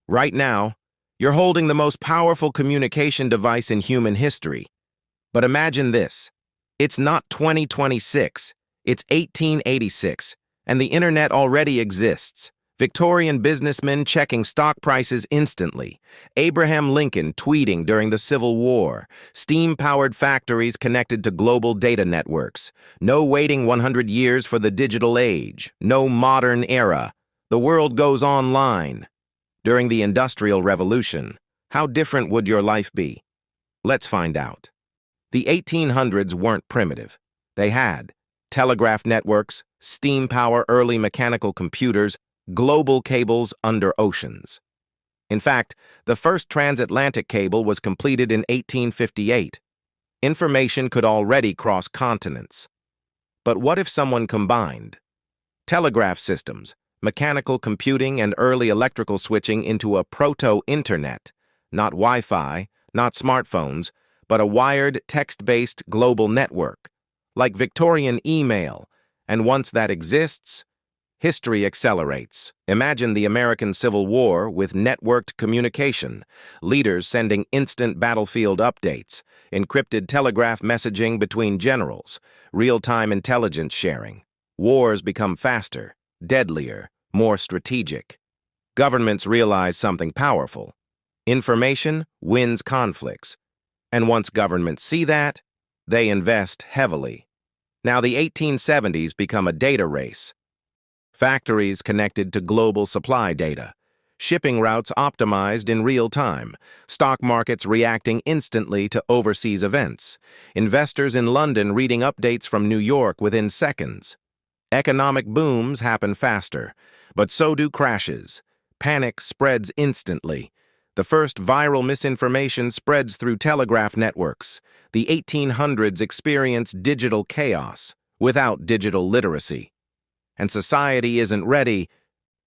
Right now, you're holding the most powerful communication device in human history. But imagine this. It's not 2026, it's 1886, and the internet already exists. Victorian businessmen checking stock prices instantly, Abraham Lincoln tweeting during the Civil War, steam-powered factories connected to global data networks, no waiting 100 years for the digital age, no modern era. The world goes online. During the Industrial Revolution, how different would your life be? Let's find out. The 1800s weren't primitive. They had telegraph networks, steam power, early mechanical computers, global cables under oceans. In fact, the first transatlantic cable was completed in 1858. Information could already cross continents. But what if someone combined telegraph systems, mechanical computing, and early electrical switching into a proto-internet, not Wi-Fi, not smartphones, but a wired, text-based global network, like Victorian email, and once that exists, history accelerates. Imagine the American Civil War with networked communication, leaders sending instant battlefield updates, encrypted telegraph messaging between generals, real-time intelligence sharing. Wars become faster, deadlier, more strategic. Governments realize something powerful. Information wins conflicts. And once governments see that, they invest heavily. Now the 1870s become a data race. Factories connected to global supply data, shipping routes optimized in real time, stock markets reacting instantly to overseas events, investors in London reading updates from New York within seconds. Economic booms happen faster, but so do crashes. Panic spreads instantly. The first viral misinformation spreads through telegraph networks. The 1800s experienced digital chaos without digital literacy. And society isn't ready.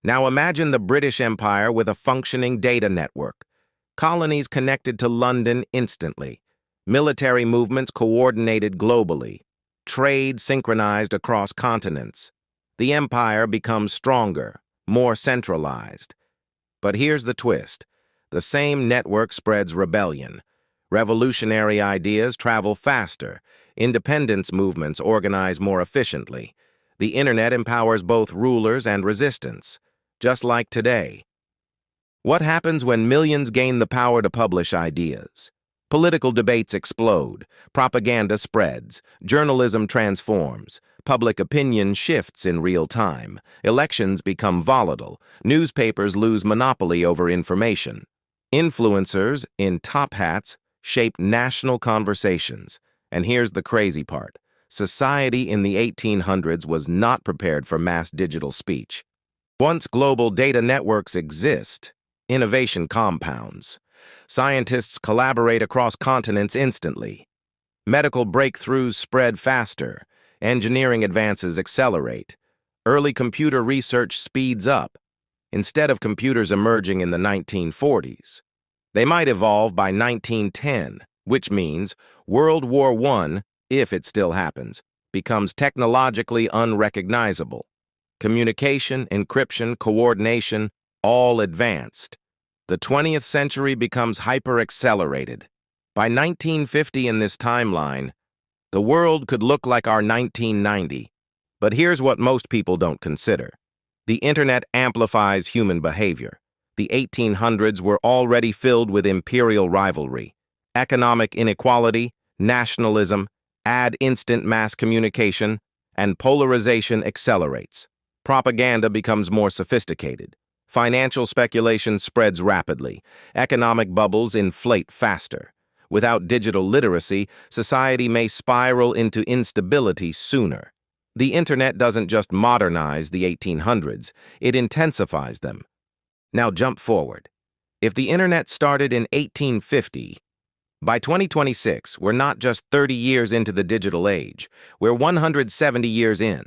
Now imagine the British Empire with a functioning data network. Colonies connected to London instantly. Military movements coordinated globally. Trade synchronized across continents. The empire becomes stronger, more centralized. But here's the twist. The same network spreads rebellion. Revolutionary ideas travel faster. Independence movements organize more efficiently. The internet empowers both rulers and resistance, just like today. What happens when millions gain the power to publish ideas? Political debates explode, propaganda spreads, journalism transforms, public opinion shifts in real time, elections become volatile, newspapers lose monopoly over information. Influencers in top hats shape national conversations. And here's the crazy part. Society in the 1800s was not prepared for mass digital speech. Once global data networks exist, innovation compounds. Scientists collaborate across continents instantly. Medical breakthroughs spread faster. Engineering advances accelerate. Early computer research speeds up. Instead of computers emerging in the 1940s, they might evolve by 1910, which means World War I, if it still happens, becomes technologically unrecognizable. Communication, encryption, coordination, all advanced. The 20th century becomes hyper-accelerated. By 1950 in this timeline, the world could look like our 1990. But here's what most people don't consider. The internet amplifies human behavior. The 1800s were already filled with imperial rivalry, economic inequality, nationalism, add instant mass communication, and polarization accelerates. Propaganda becomes more sophisticated. Financial speculation spreads rapidly. Economic bubbles inflate faster. Without digital literacy, society may spiral into instability sooner. The internet doesn't just modernize the 1800s, it intensifies them. Now jump forward. If the internet started in 1850, by 2026, we're not just 30 years into the digital age, we're 170 years in.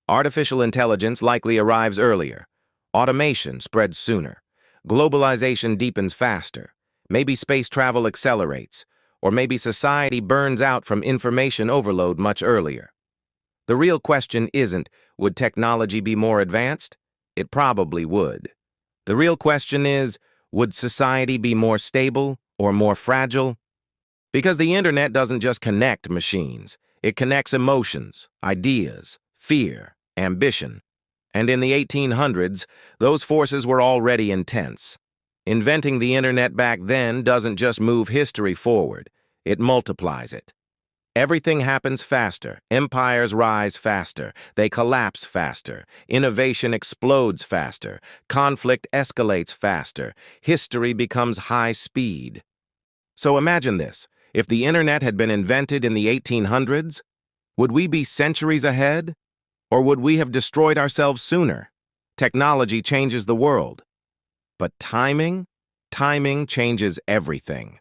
Artificial intelligence likely arrives earlier. Automation spreads sooner. Globalization deepens faster. Maybe space travel accelerates. Or maybe society burns out from information overload much earlier. The real question isn't, would technology be more advanced? It probably would. The real question is, would society be more stable or more fragile? Because the internet doesn't just connect machines, it connects emotions, ideas, fear, ambition. And in the 1800s, those forces were already intense. Inventing the internet back then doesn't just move history forward, it multiplies it. Everything happens faster, empires rise faster, they collapse faster, innovation explodes faster, conflict escalates faster, history becomes high speed. So imagine this, if the internet had been invented in the 1800s, would we be centuries ahead? Or would we have destroyed ourselves sooner? Technology changes the world. But timing? Timing changes everything.